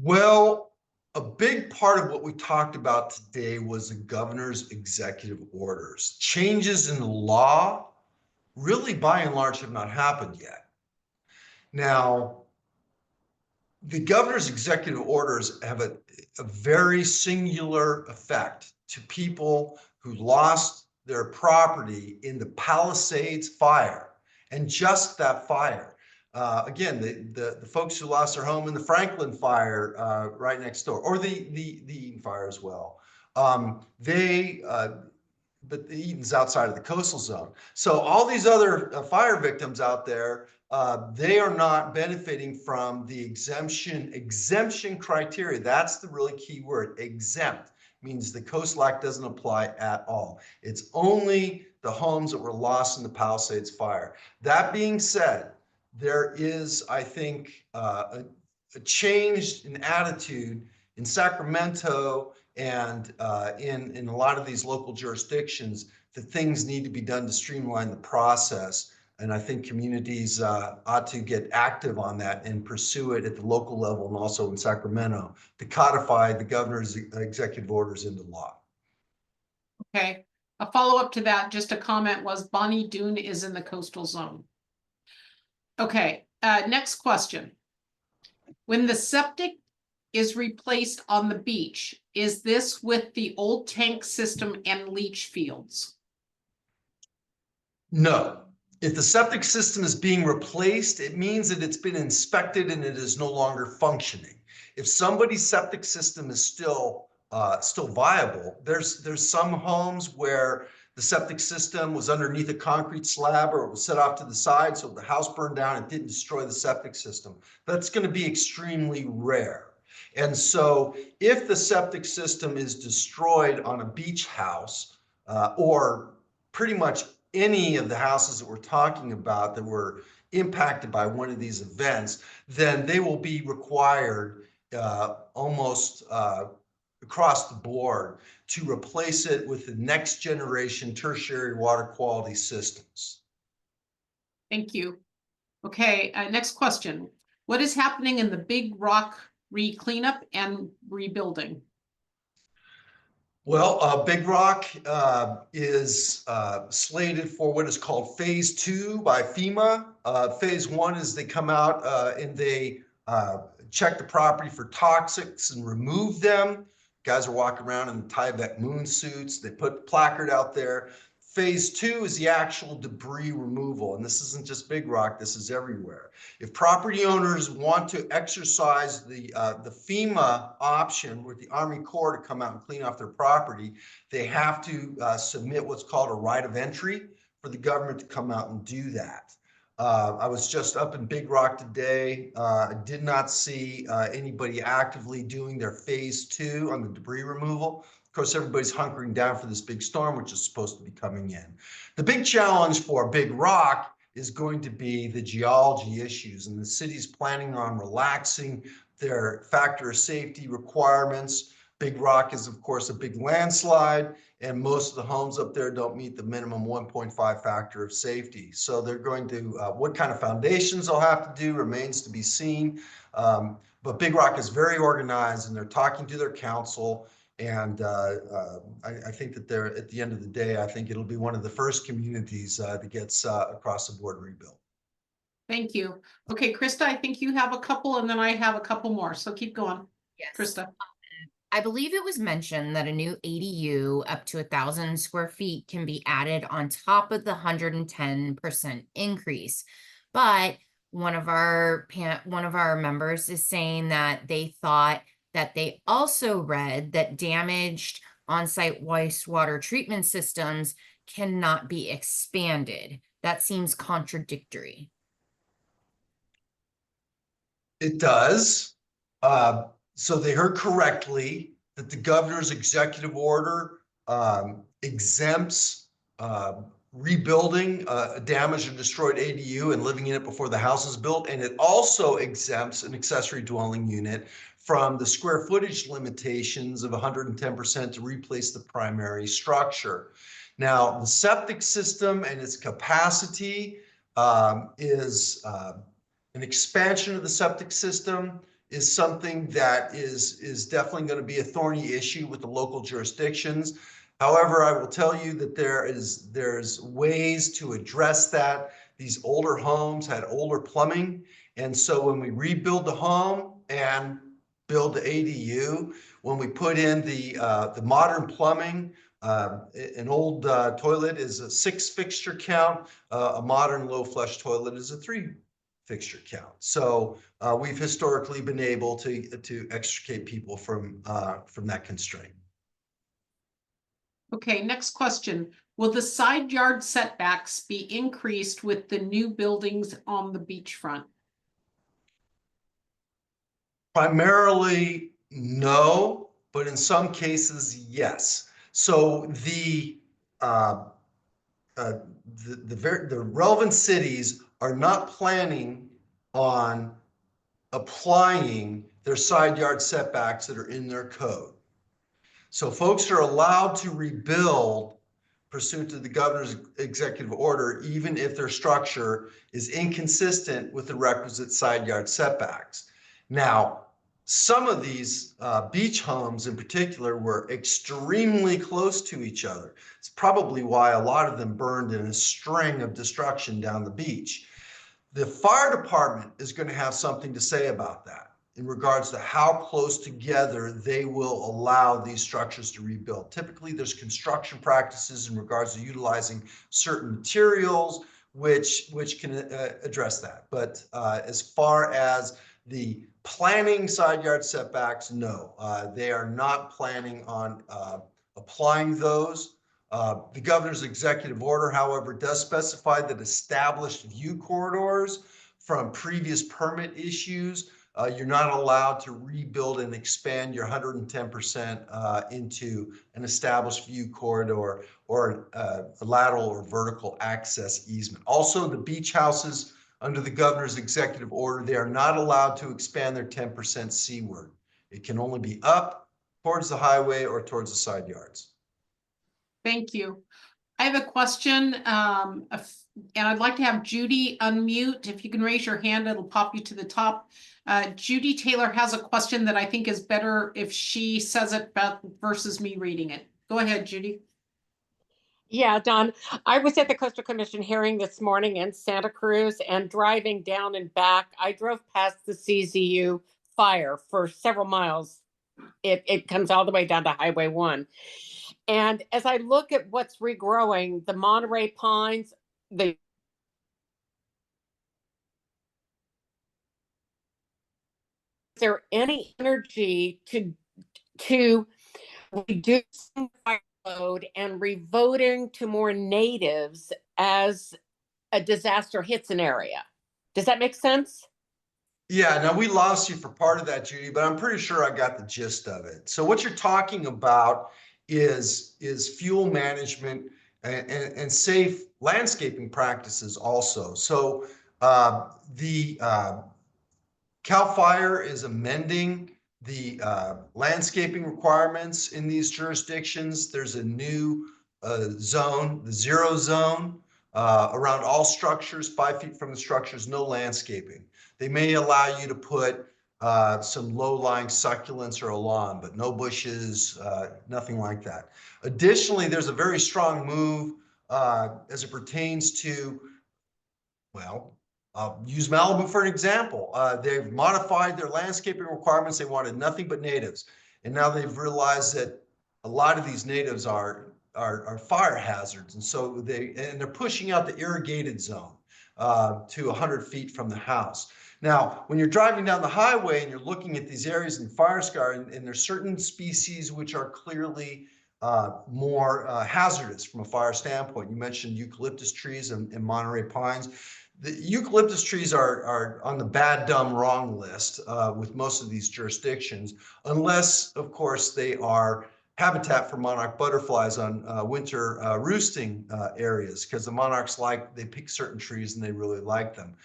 Well, a big part of what we talked about today was the governor's executive orders. Changes in the law really by and large have not happened yet. Now, the governor's executive orders have a very singular effect to people who lost their property in the Palisades fire, and just that fire. Again, the folks who lost their home in the Franklin fire right next door, or the Eaton fire as well. But the Eaton's outside of the coastal zone. So all these other fire victims out there, they are not benefiting from the exemption criteria. That's the really key word. Exempt means the Coastal Act doesn't apply at all. It's only the homes that were lost in the Palisades fire. That being said, there is, I think, a change in attitude in Sacramento and in a lot of these local jurisdictions that things need to be done to streamline the process. And I think communities ought to get active on that and pursue it at the local level and also in Sacramento to codify the governor's executive orders into law. Okay, a follow-up to that, just a comment was Bonnie Doon is in the coastal zone. Okay, next question. When the septic is replaced on the beach, is this with the old tank system and leach fields? No. If the septic system is being replaced, it means that it's been inspected and it is no longer functioning. If somebody's septic system is still viable, there's some homes where the septic system was underneath a concrete slab or it was set off to the side, so the house burned down and didn't destroy the septic system. That's going to be extremely rare. And so if the septic system is destroyed on a beach house or pretty much any of the houses that we're talking about that were impacted by one of these events, then they will be required almost across the board to replace it with the next generation tertiary water quality systems. Thank you. Okay, next question. What is happening in the Big Rock cleanup and rebuilding? Well, Big Rock is slated for what is called phase 2 by FEMA. Phase 1 is they come out and they check the property for toxics and remove them. Guys are walking around in the Tyvek moon suits. They put the placard out there. Phase 2 is the actual debris removal. And this isn't just Big Rock, this is everywhere. If property owners want to exercise the FEMA option with the Army Corps to come out and clean off their property, they have to submit what's called a right of entry for the government to come out and do that. I was just up in Big Rock today. I did not see anybody actively doing their phase 2 on the debris removal. Of course, everybody's hunkering down for this big storm, which is supposed to be coming in. The big challenge for Big Rock is going to be the geology issues, and the city's planning on relaxing their factor of safety requirements. Big Rock is, of course, a big landslide, and most of the homes up there don't meet the minimum 1.5 factor of safety. So they're going to, what kind of foundations they'll have to do remains to be seen. But Big Rock is very organized, and they're talking to their council. And I think that they're, at the end of the day, I think it'll be one of the first communities that gets across the board rebuilt. Thank you. Okay, Krista, I think you have a couple and then I have a couple more. So keep going. Yes. Krista. I believe it was mentioned that a new ADU up to 1,000 square feet can be added on top of the 110% increase. But one of our members is saying that they thought that they also read that damaged on-site wastewater treatment systems cannot be expanded. That seems contradictory. It does. So they heard correctly that the governor's executive order exempts rebuilding a damaged or destroyed ADU and living in it before the house is built. And it also exempts an accessory dwelling unit from the square footage limitations of 110% to replace the primary structure. Now, the septic system and its capacity is an expansion of the septic system is something that is definitely going to be a thorny issue with the local jurisdictions. However, I will tell you that there's ways to address that. These older homes had older plumbing. And so when we rebuild the home and build the ADU, when we put in the modern plumbing, an old toilet is a 6 fixture count. A modern low flush toilet is a 3 fixture count. So we've historically been able to extricate people from that constraint. Okay, next question. Will the side yard setbacks be increased with the new buildings on the beachfront? Primarily, no, but in some cases, yes. So the relevant cities are not planning on applying their side yard setbacks that are in their code. So folks are allowed to rebuild pursuant to the governor's executive order, even if their structure is inconsistent with the requisite side yard setbacks. Now, some of these beach homes in particular were extremely close to each other. It's probably why a lot of them burned in a string of destruction down the beach. The fire department is going to have something to say about that in regards to how close together they will allow these structures to rebuild. Typically, there's construction practices in regards to utilizing certain materials, which can address that. But as far as the planning side yard setbacks, no, they are not planning on applying those. The governor's executive order, however, does specify that established view corridors from previous permit issues, you're not allowed to rebuild and expand your 110% into an established view corridor or a lateral or vertical access easement. Also, the beach houses under the governor's executive order, they are not allowed to expand their 10% seaward. It can only be up towards the highway or towards the side yards. Thank you. I have a question, and I'd like to have Judy unmute. If you can raise your hand, it'll pop you to the top. Judy Taylor has a question that I think is better if she says it versus me reading it. Go ahead, Judy. Yeah, Don, I was at the Coastal Commission hearing this morning in Santa Cruz, and driving down and back, I drove past the CZU fire for several miles. It comes all the way down to Highway 1. And as I look at what's regrowing, the Monterey pines, is there any energy to reduce fire load and revoting to more natives as a disaster hits an area? Does that make sense? Yeah, now we lost you for part of that, Judy, but I'm pretty sure I got the gist of it. So what you're talking about is fuel management and safe landscaping practices also. So CAL FIRE is amending the landscaping requirements in these jurisdictions. There's a new zone, the 0 zone, around all structures, 5 feet from the structures, no landscaping. They may allow you to put some low-lying succulents or a lawn, but no bushes, nothing like that. Additionally, there's a very strong move as it pertains to, well, use Malibu for an example. They've modified their landscaping requirements. They wanted nothing but natives. And now they've realized that a lot of these natives are fire hazards. And so they're pushing out the irrigated zone to 100 feet from the house. Now, when you're driving down the highway and you're looking at these areas in fire scar, and there's certain species which are clearly more hazardous from a fire standpoint. You mentioned eucalyptus trees and Monterey pines. The eucalyptus trees are on the bad, dumb, wrong list with most of these jurisdictions, unless, of course, they are habitat for monarch butterflies on winter roosting areas, because the monarchs they pick certain trees and they really like them.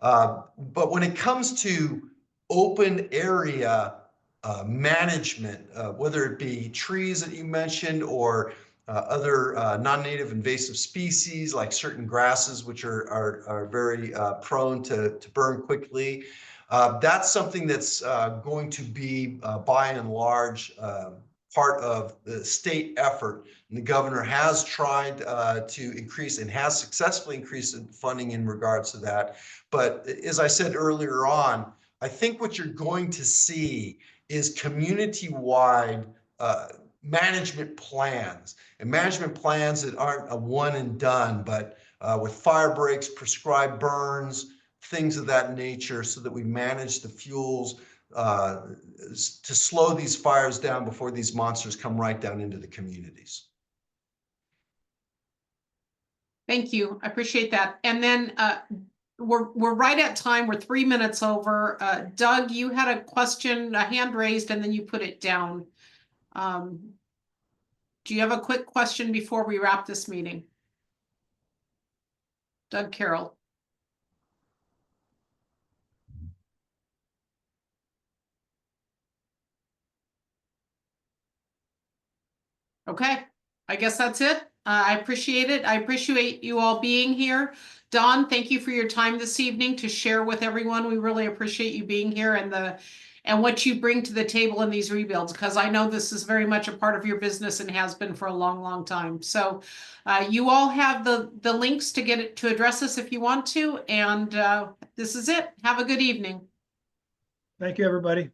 But when it comes to open area management, whether it be trees that you mentioned or other non-native invasive species like certain grasses, which are very prone to burn quickly, that's something that's going to be by and large part of the state effort. And the governor has tried to increase and has successfully increased funding in regards to that. But as I said earlier on, I think what you're going to see is community-wide management plans, and management plans that aren't a one and done, but with fire breaks, prescribed burns, things of that nature, so that we manage the fuels to slow these fires down before these monsters come right down into the communities. Thank you. I appreciate that. And then we're right at time. We're 3 minutes over. Doug, you had a question, a hand raised, and then you put it down. Do you have a quick question before we wrap this meeting? Doug Carroll. Okay, I guess that's it. I appreciate it. I appreciate you all being here. Don, thank you for your time this evening to share with everyone. We really appreciate you being here and what you bring to the table in these rebuilds, because I know this is very much a part of your business and has been for a long, long time. So you all have the links to get it to address us if you want to. And this is it. Have a good evening. Thank you, everybody.